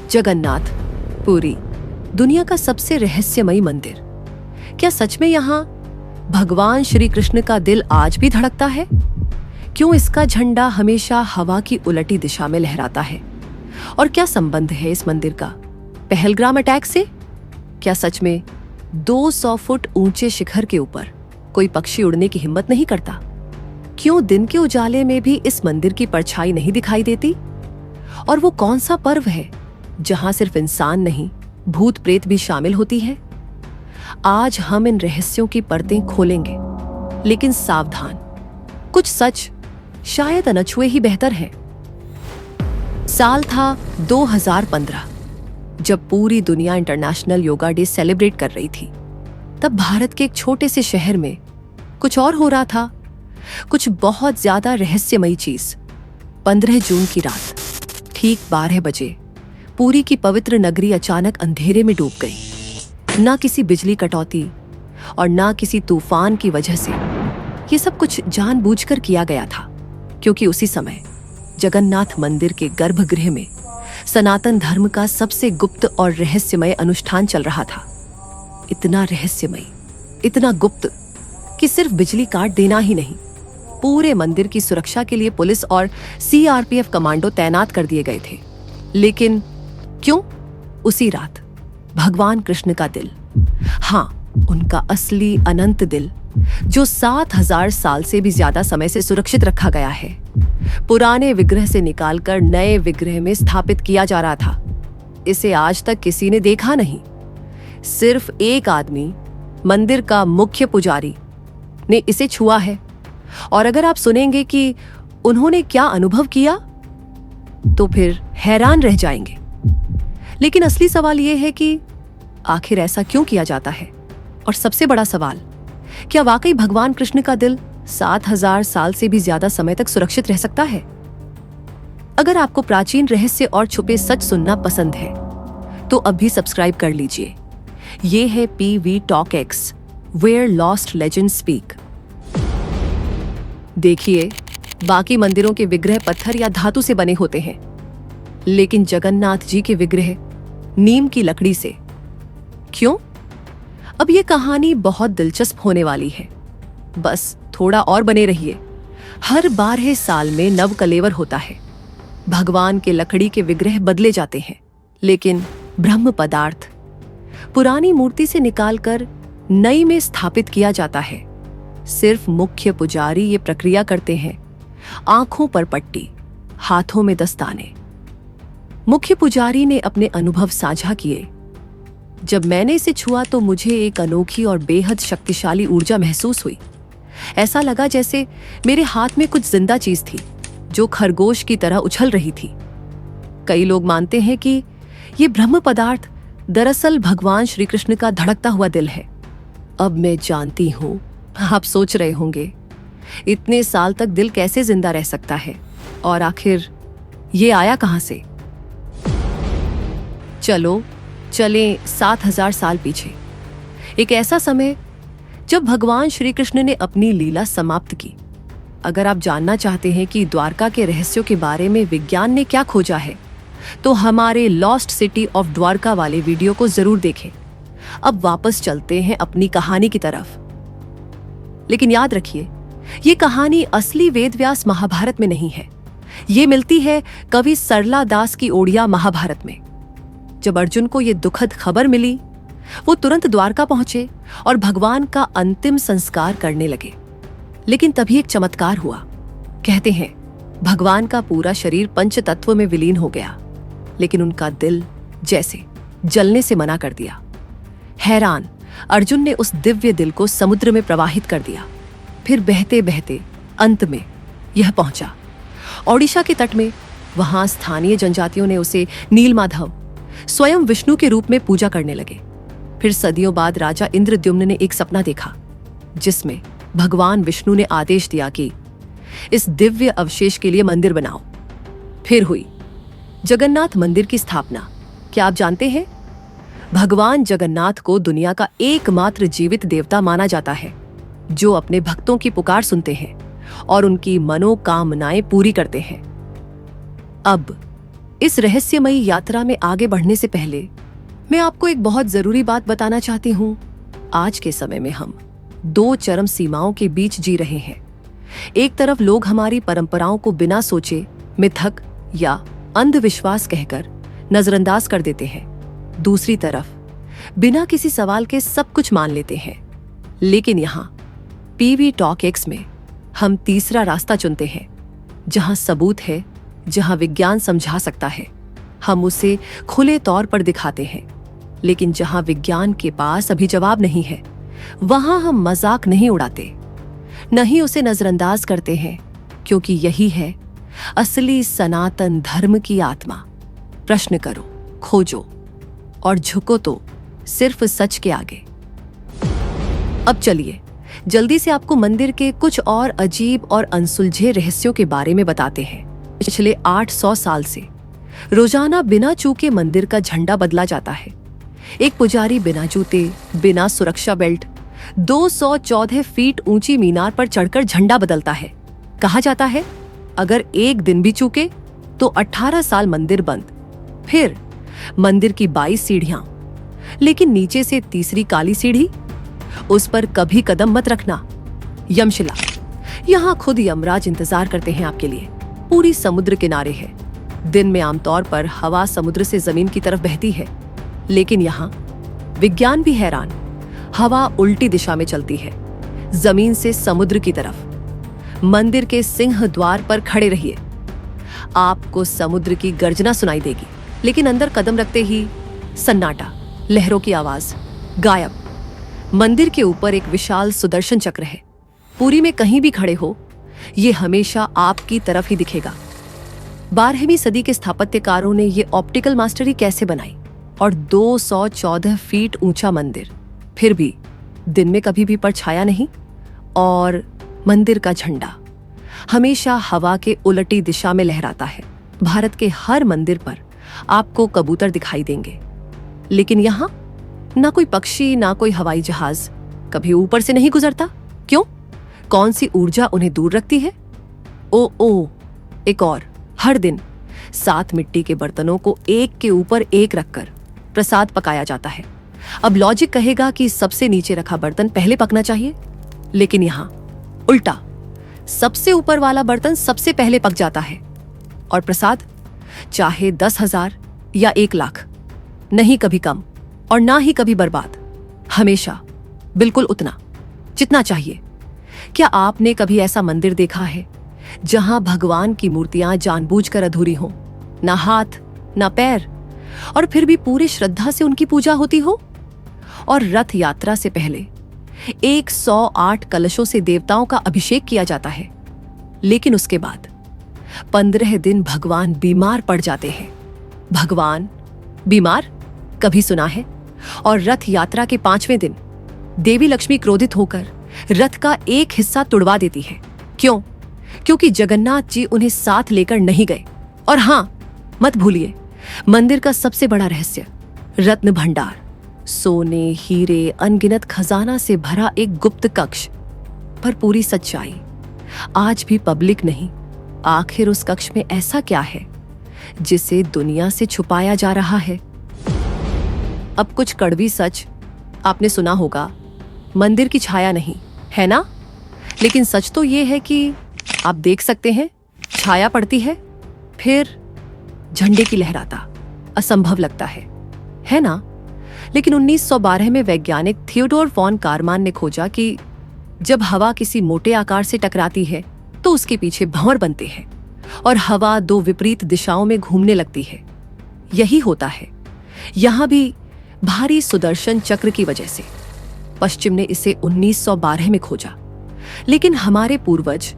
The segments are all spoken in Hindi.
जगन्नाथ पुरी, दुनिया का सबसे रहस्यमयी मंदिर। क्या सच में यहाँ भगवान श्री कृष्ण का दिल आज भी धड़कता है? क्यों इसका झंडा हमेशा हवा की उलटी दिशा में लहराता है? और क्या संबंध है इस मंदिर का पहलगाम अटैक से? क्या सच में 200 फुट ऊंचे शिखर के ऊपर कोई पक्षी उड़ने की हिम्मत नहीं करता? क्यों दिन के उजाले में भी इस मंदिर की परछाई नहीं दिखाई देती? और वो कौन सा पर्व है जहां सिर्फ इंसान नहीं, भूत प्रेत भी शामिल होती है? आज हम इन रहस्यों की परतें खोलेंगे, लेकिन सावधान, कुछ सच शायद अनछुए ही बेहतर है। साल था 2015, जब पूरी दुनिया इंटरनेशनल योगा डे सेलिब्रेट कर रही थी। तब भारत के एक छोटे से शहर में कुछ और हो रहा था, कुछ बहुत ज्यादा रहस्यमयी चीज। 15 जून की रात ठीक 12 बजे पूरी की पवित्र नगरी अचानक अंधेरे में डूब गई। ना किसी बिजली कटौती और ना किसी तूफान की वजह से। ये सब कुछ जानबूझकर किया गया था, क्योंकि उसी समय जगन्नाथ मंदिर के गर्भगृह में सनातन धर्म का सबसे गुप्त और रहस्यमय अनुष्ठान चल रहा था। इतना रहस्यमय, इतना गुप्त कि सिर्फ बिजली काट देना ही नहीं, पूरे मंदिर की सुरक्षा के लिए पुलिस और सीआरपीएफ कमांडो तैनात कर दिए गए थे। लेकिन क्यों? उसी रात भगवान कृष्ण का दिल, हाँ, उनका असली अनंत दिल, जो 7000 साल से भी ज्यादा समय से सुरक्षित रखा गया है, पुराने विग्रह से निकालकर नए विग्रह में स्थापित किया जा रहा था। इसे आज तक किसी ने देखा नहीं। सिर्फ एक आदमी, मंदिर का मुख्य पुजारी, ने इसे छुआ है। और अगर आप सुनेंगे कि उन्होंने क्या अनुभव किया, तो फिर हैरान रह जाएंगे। लेकिन असली सवाल यह है कि आखिर ऐसा क्यों किया जाता है? और सबसे बड़ा सवाल, क्या वाकई भगवान कृष्ण का दिल 7000 साल से भी ज्यादा समय तक सुरक्षित रह सकता है? अगर आपको प्राचीन रहस्य और छुपे सच सुनना पसंद है, तो अभी सब्सक्राइब कर लीजिए। ये है PV Talk X, Where Lost Legends Speak। देखिए, बाकी मंदिरों के विग्रह पत्थर या धातु से बने होते हैं, लेकिन जगन्नाथ जी के विग्रह नीम की लकड़ी से। क्यों? अब ये कहानी बहुत दिलचस्प होने वाली है। बस थोड़ा और बने रहिए। हर 12 साल में नव कलेवर होता है। भगवान के लकड़ी के विग्रह बदले जाते हैं, लेकिन ब्रह्म पदार्थ पुरानी मूर्ति से निकालकर नई में स्थापित किया जाता है। सिर्फ मुख्य पुजारी ये प्रक्रिया करते हैं। आंखों पर पट्टी, हाथों में दस्ताने। मुख्य पुजारी ने अपने अनुभव साझा किए। जब मैंने इसे छुआ तो मुझे एक अनोखी और बेहद शक्तिशाली ऊर्जा महसूस हुई। ऐसा लगा जैसे मेरे हाथ में कुछ जिंदा चीज थी, जो खरगोश की तरह उछल रही थी। कई लोग मानते हैं कि ये ब्रह्म पदार्थ दरअसल भगवान श्री कृष्ण का धड़कता हुआ दिल है। अब मैं जानती हूं, आप सोच रहे होंगे, इतने साल तक दिल कैसे जिंदा रह सकता है, और आखिर ये आया कहां से? चलो चलें 7000 साल पीछे। एक ऐसा समय जब भगवान श्री कृष्ण ने अपनी लीला समाप्त की। अगर आप जानना चाहते हैं कि द्वारका के रहस्यों के बारे में विज्ञान ने क्या खोजा है, तो हमारे लॉस्ट सिटी ऑफ द्वारका वाले वीडियो को जरूर देखें। अब वापस चलते हैं अपनी कहानी की तरफ। लेकिन याद रखिए, ये कहानी असली वेदव्यास महाभारत में नहीं है। ये मिलती है कवि सरला दास की ओडिया महाभारत में। जब अर्जुन को ये दुखद खबर मिली, वो तुरंत द्वारका पहुंचे और भगवान का अंतिम संस्कार करने लगे। लेकिन तभी एक चमत्कार हुआ। कहते हैं भगवान का पूरा शरीर पंच तत्व में विलीन हो गया, लेकिन उनका दिल जैसे जलने से मना कर दिया। हैरान अर्जुन ने उस दिव्य दिल को समुद्र में प्रवाहित कर दिया। फिर बहते बहते अंत में यह पहुंचा ओडिशा के तट में। वहां स्थानीय जनजातियों ने उसे नीलमाधव, स्वयं विष्णु के रूप में पूजा करने लगे। फिर सदियों बाद राजा इंद्रद्युम्न ने एक सपना देखा, जिसमें भगवान विष्णु ने आदेश दिया कि इस दिव्य अवशेष के लिए मंदिर बनाओ। फिर हुई जगन्नाथ मंदिर की स्थापना। क्या आप जानते हैं, भगवान जगन्नाथ को दुनिया का एकमात्र जीवित देवता माना जाता है, जो अपने भक्तों की पुकार सुनते हैं और उनकी मनोकामनाएं पूरी करते हैं। अब इस रहस्यमयी यात्रा में आगे बढ़ने से पहले मैं आपको एक बहुत जरूरी बात बताना चाहती हूँ। आज के समय में हम दो चरम सीमाओं के बीच जी रहे हैं। एक तरफ लोग हमारी परंपराओं को बिना सोचे मिथक या अंधविश्वास कहकर नजरअंदाज कर देते हैं। दूसरी तरफ बिना किसी सवाल के सब कुछ मान लेते हैं। लेकिन यहाँ पीवी टॉक एक्स में हम तीसरा रास्ता चुनते हैं, जहां सबूत है, जहां विज्ञान समझा सकता है, हम उसे खुले तौर पर दिखाते हैं। लेकिन जहां विज्ञान के पास अभी जवाब नहीं है, वहां हम मजाक नहीं उड़ाते, न ही उसे नजरअंदाज करते हैं, क्योंकि यही है असली सनातन धर्म की आत्मा। प्रश्न करो, खोजो और झुको तो सिर्फ सच के आगे। अब चलिए जल्दी से आपको मंदिर के कुछ और अजीब और अनसुलझे रहस्यों के बारे में बताते हैं। पिछले 800 साल से रोजाना बिना चूके मंदिर का झंडा बदला जाता है। एक पुजारी बिना जूते, बिना सुरक्षा बेल्ट 214 फीट ऊंची मीनार पर चढ़कर झंडा बदलता है। कहा जाता है अगर एक दिन भी चूके तो 18 साल मंदिर बंद। फिर मंदिर की 22 सीढ़ियां, लेकिन नीचे से तीसरी काली सीढ़ी, उस पर कभी कदम मत रखना। यमशिला, यहाँ खुद यमराज इंतजार करते हैं आपके लिए। पूरी समुद्र किनारे है। दिन में आमतौर पर हवा समुद्र से जमीन की तरफ बहती है, लेकिन यहाँ विज्ञान भी हैरान। हवा उल्टी दिशा में चलती है, जमीन से समुद्र की तरफ। मंदिर के सिंह द्वार पर खड़े रहिए, आपको समुद्र की गर्जना सुनाई देगी, लेकिन अंदर कदम रखते ही सन्नाटा, लहरों की आवाज, गायब। मंदिर के ऊपर एक विशाल सुदर्शन चक्र है। पुरी में कहीं भी खड़े हो, ये हमेशा आपकी तरफ ही दिखेगा। 12वीं सदी के स्थापत्यकारों ने ये ऑप्टिकल मास्टरी कैसे बनाई? और 214 फीट ऊंचा मंदिर, फिर भी दिन में कभी भी परछाया नहीं। और मंदिर का झंडा हमेशा हवा के उलटी दिशा में लहराता है। भारत के हर मंदिर पर आपको कबूतर दिखाई देंगे, लेकिन यहाँ ना कोई पक्षी, ना कोई हवाई जहाज कभी ऊपर से नहीं गुजरता। क्यों? कौन सी ऊर्जा उन्हें दूर रखती है? ओ, एक और, हर दिन 7 मिट्टी के बर्तनों को एक के ऊपर एक रखकर प्रसाद पकाया जाता है। अब लॉजिक कहेगा कि सबसे नीचे रखा बर्तन पहले पकना चाहिए, लेकिन यहाँ उल्टा, सबसे ऊपर वाला बर्तन सबसे पहले पक जाता है। और प्रसाद चाहे 10,000 या 1 लाख, नहीं कभी कम और ना ही कभी बर्बाद, हमेशा बिल्कुल उतना जितना चाहिए। क्या आपने कभी ऐसा मंदिर देखा है जहां भगवान की मूर्तियां जानबूझकर अधूरी हों? ना हाथ, ना पैर, और फिर भी पूरी श्रद्धा से उनकी पूजा होती हो? और रथ यात्रा से पहले 108 कलशों से देवताओं का अभिषेक किया जाता है, लेकिन उसके बाद 15 दिन भगवान बीमार पड़ जाते हैं। भगवान बीमार कभी सुना है? और रथ यात्रा के 5वें दिन देवी लक्ष्मी क्रोधित होकर रथ का एक हिस्सा तुड़वा देती है। क्यों? क्योंकि जगन्नाथ जी उन्हें साथ लेकर नहीं गए। और हाँ, मत भूलिए मंदिर का सबसे बड़ा रहस्य, रत्न भंडार, सोने, हीरे, अनगिनत खजाना से भरा एक गुप्त कक्ष। पर पूरी सच्चाई आज भी पब्लिक नहीं। आखिर उस कक्ष में ऐसा क्या है जिसे दुनिया से छुपाया जा रहा है? अब कुछ कड़वी सच आपने सुना होगा, मंदिर की छाया नहीं है ना? लेकिन सच तो ये है कि आप देख सकते हैं छाया पड़ती है, फिर झंडे की लहराता असंभव लगता है ना? लेकिन 1912 में वैज्ञानिक थियोडोर वॉन कारमान ने खोजा कि जब हवा किसी मोटे आकार से टकराती है तो उसके पीछे भंवर बनते हैं और हवा 2 विपरीत दिशाओं में घूमने लगती है। यही होता है यहां भी भारी सुदर्शन चक्र की वजह से। पश्चिम ने इसे 1912 में खोजा, लेकिन हमारे पूर्वज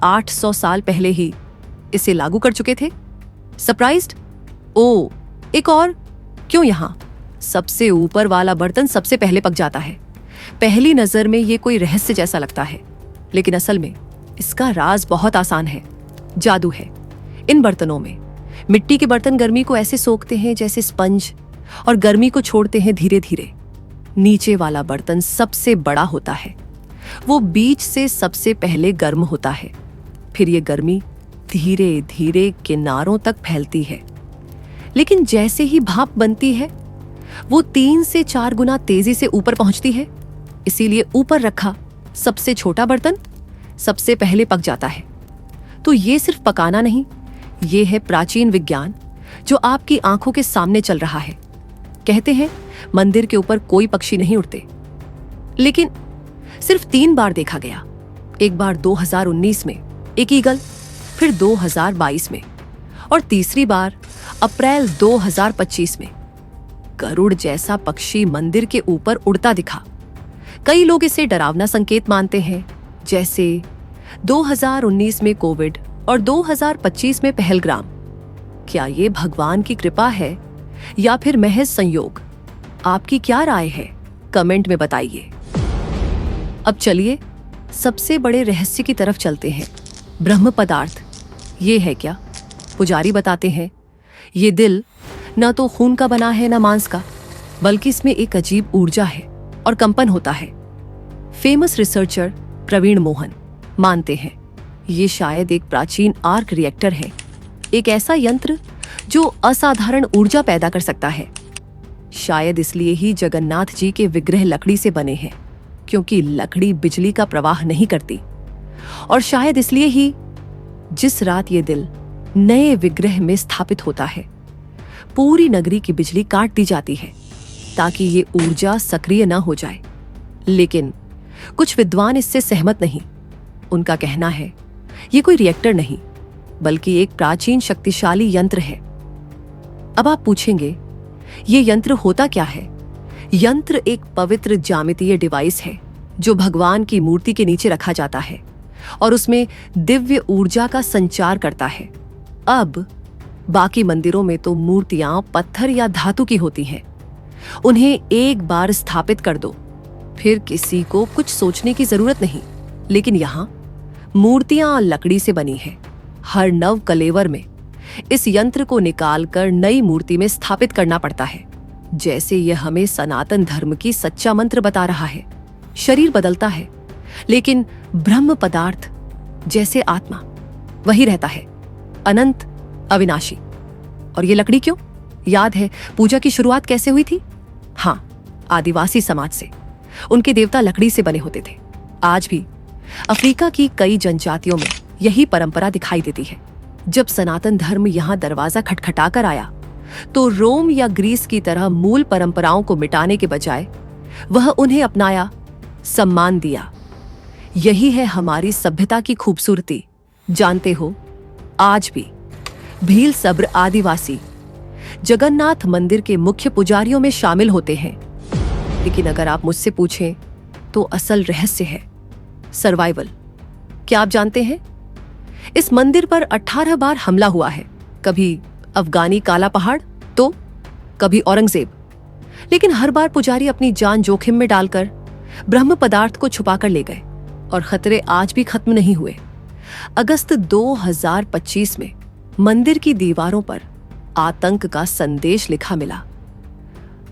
800 साल पहले ही इसे लागू कर चुके थे। सरप्राइज्ड? ओ, एक और, क्यों यहां सबसे ऊपर वाला बर्तन सबसे पहले पक जाता है? पहली नजर में ये कोई रहस्य जैसा लगता है, लेकिन असल में इसका राज बहुत आसान है। जादू है इन बर्तनों में। मिट्टी के बर्तन गर्मी को ऐसे सोखते हैं जैसे स्पंज, और गर्मी को छोड़ते हैं धीरे धीरे। नीचे वाला बर्तन सबसे बड़ा होता है, वो बीच से सबसे पहले गर्म होता है। फिर ये गर्मी धीरे धीरे किनारों तक फैलती है। लेकिन जैसे ही भाप बनती है वो 3 से 4 गुना तेजी से ऊपर पहुंचती है। इसीलिए ऊपर रखा सबसे छोटा बर्तन सबसे पहले पक जाता है। तो ये सिर्फ पकाना नहीं, ये है प्राचीन विज्ञान जो आपकी आंखों के सामने चल रहा है। कहते हैं मंदिर के ऊपर कोई पक्षी नहीं उड़ते, लेकिन सिर्फ 3 बार देखा गया। एक बार 2019 में एक ईगल, फिर 2022 में और तीसरी बार अप्रैल 2025 में गरुड़ जैसा पक्षी मंदिर के ऊपर उड़ता दिखा। कई लोग इसे डरावना संकेत मानते हैं, जैसे 2019 में कोविड और 2025 में पहलगाम। क्या ये भगवान की कृपा है या फिर महज संयोग? आपकी क्या राय है? कमेंट में बताइए। अब चलिए सबसे बड़े रहस्य की तरफ चलते हैं। ब्रह्म पदार्थ ये है क्या? पुजारी बताते हैं ये दिल न तो खून का बना है न मांस का, बल्कि इसमें एक अजीब ऊर्जा है और कंपन होता है। फेमस रिसर्चर प्रवीण मोहन मानते हैं ये शायद एक प्राचीन आर्क रिएक्टर है, एक ऐसा यंत्र जो असाधारण ऊर्जा पैदा कर सकता है। शायद इसलिए ही जगन्नाथ जी के विग्रह लकड़ी से बने हैं, क्योंकि लकड़ी बिजली का प्रवाह नहीं करती। और शायद इसलिए ही जिस रात ये दिल नए विग्रह में स्थापित होता है, पूरी नगरी की बिजली काट दी जाती है ताकि ये ऊर्जा सक्रिय न हो जाए। लेकिन कुछ विद्वान इससे सहमत नहीं। उनका कहना है ये कोई रिएक्टर नहीं, बल्कि एक प्राचीन शक्तिशाली यंत्र है। अब आप पूछेंगे ये यंत्र होता क्या है? यंत्र एक पवित्र ज्यामितीय डिवाइस है जो भगवान की मूर्ति के नीचे रखा जाता है और उसमें दिव्य ऊर्जा का संचार करता है। अब बाकी मंदिरों में तो मूर्तियां पत्थर या धातु की होती हैं। उन्हें एक बार स्थापित कर दो, फिर किसी को कुछ सोचने की जरूरत नहीं। लेकिन यहाँ मूर्तियां लकड़ी से बनी हैं। हर नव कलेवर में इस यंत्र को निकालकर नई मूर्ति में स्थापित करना पड़ता है। जैसे यह हमें सनातन धर्म की सच्चा मंत्र बता रहा है। शरीर बदलता है, लेकिन ब्रह्म पदार्थ जैसे आत्मा वही रहता है, अनंत, अविनाशी। और ये लकड़ी क्यों? याद है पूजा की शुरुआत कैसे हुई थी? हाँ, आदिवासी समाज से। उनके देवता लकड़ी से बने होते थे। आज भी अफ्रीका की कई जनजातियों में यही परंपरा दिखाई देती है। जब सनातन धर्म यहाँ दरवाजा खटखटाकर आया, तो रोम या ग्रीस की तरह मूल परंपराओं को मिटाने के बजाय वह उन्हें अपनाया, सम्मान दिया। यही है हमारी सभ्यता की खूबसूरती। जानते हो, आज भी भील सब्र आदिवासी जगन्नाथ मंदिर के मुख्य पुजारियों में शामिल होते हैं। लेकिन अगर आप मुझसे पूछें तो असल रहस्य है सर्वाइवल। क्या आप जानते हैं इस मंदिर पर 18 बार हमला हुआ है। कभी अफगानी काला पहाड़, तो कभी औरंगजेब। लेकिन हर बार पुजारी अपनी जान जोखिम में डालकर ब्रह्म पदार्थ को छुपाकर ले गए और खतरे आज भी खत्म नहीं हुए। अगस्त 2025 में मंदिर की दीवारों पर आतंक का संदेश लिखा मिला।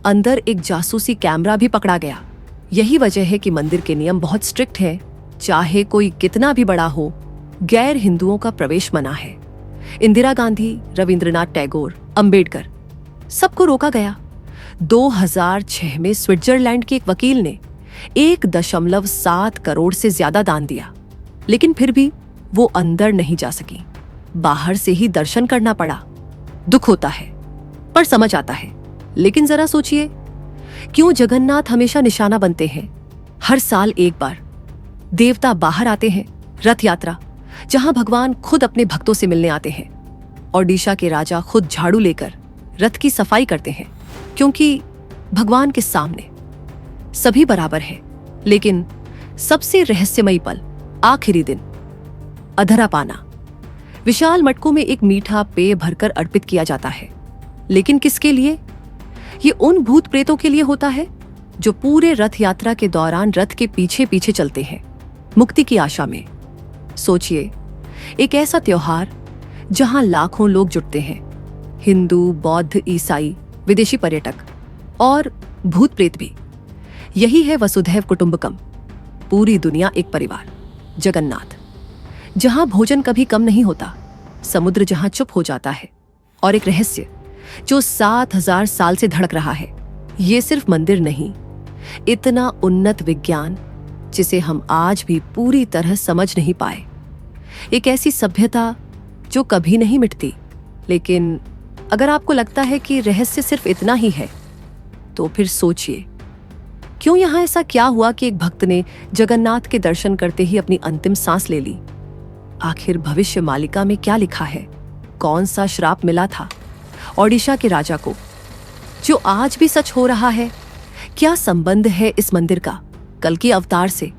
अंदर एक जासूसी कैमरा भी पकड़ा गया। यही वजह है कि मंदिर के नियम बहुत स्ट्रिक्ट हैं। चाहे कोई कितना भी बड़ा हो, गैर हिंदुओं का प्रवेश मना है। इंदिरा गांधी, रविंद्रनाथ टैगोर, अंबेडकर, सबको रोका गया। 2006 में स्विट्जरलैंड के एक वकील ने 1.7 करोड़ से ज्यादा दान दिया, लेकिन फिर भी वो अंदर नहीं जा सकी। बाहर से ही दर्शन करना पड़ा। दुख होता है, पर समझ आता है। लेकिन जरा सोचिए, क्यों जगन्नाथ हमेशा निशाना बनते हैं? हर साल एक बार देवता बाहर आते हैं। रथ यात्रा, जहां भगवान खुद अपने भक्तों से मिलने आते हैं। ओडिशा के राजा खुद झाड़ू लेकर रथ की सफाई करते हैं, क्योंकि भगवान के सामने सभी बराबर हैं। लेकिन सबसे रहस्यमयी पल, आखिरी दिन, अधरा पाना। विशाल मटकों में एक मीठा पेय भरकर अर्पित किया जाता है। लेकिन किसके लिए? ये उन भूत प्रेतों के लिए होता है जो पूरे रथ यात्रा के दौरान रथ के पीछे पीछे चलते हैं, मुक्ति की आशा में। सोचिए, एक ऐसा त्योहार जहां लाखों लोग जुटते हैं, हिंदू, बौद्ध, ईसाई, विदेशी पर्यटक और भूत प्रेत भी। यही है वसुधैव कुटुंबकम, पूरी दुनिया एक परिवार। जगन्नाथ, जहां भोजन कभी कम नहीं होता, समुद्र जहां चुप हो जाता है, और एक रहस्य जो 7000 साल से धड़क रहा है। ये सिर्फ मंदिर नहीं, इतना उन्नत विज्ञान जिसे हम आज भी पूरी तरह समझ नहीं पाए। एक ऐसी सभ्यता जो कभी नहीं मिटती। लेकिन अगर आपको लगता है कि रहस्य सिर्फ इतना ही है, तो फिर सोचिए, क्यों यहां ऐसा क्या हुआ कि एक भक्त ने जगन्नाथ के दर्शन करते ही अपनी अंतिम सांस ले ली? आखिर भविष्य मालिका में क्या लिखा है? कौन सा श्राप मिला था ओडिशा के राजा को, जो आज भी सच हो रहा है? क्या संबंध है इस मंदिर का कल की अवतार से?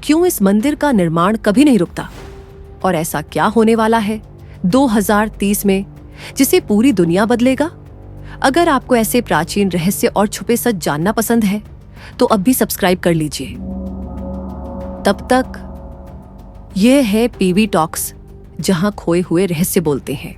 क्यों इस मंदिर का निर्माण कभी नहीं रुकता? और ऐसा क्या होने वाला है 2030 में जिसे पूरी दुनिया बदलेगा? अगर आपको ऐसे प्राचीन रहस्य और छुपे सच जानना पसंद है तो अब भी सब्सक्राइब कर लीजिए। तब तक यह है पीवी टॉक्स, जहां खोए हुए रहस्य बोलते हैं।